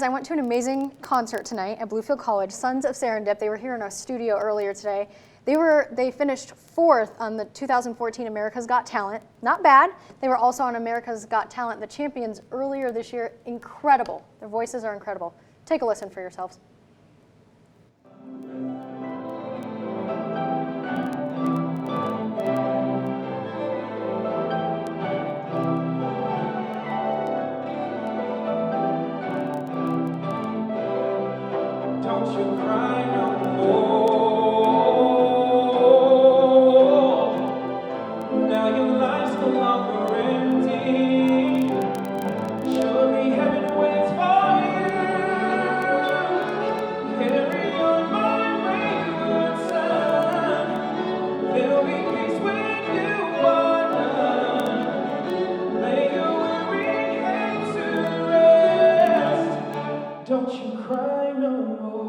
guys, I went to an amazing concert tonight at Bluefield College, Sons of Serendip. They were here in our studio earlier today. They finished 4th on the 2014 America's Got Talent. Not bad. They were also on America's Got Talent, the champions, earlier this year. Incredible. Their voices are incredible. Take a listen for yourselves. Don't you cry no more. Now your life's no longer empty. Surely heaven waits for you. Carry on, my wayward son. There'll be peace when you are done. Lay your weary head to rest. Don't you cry no more.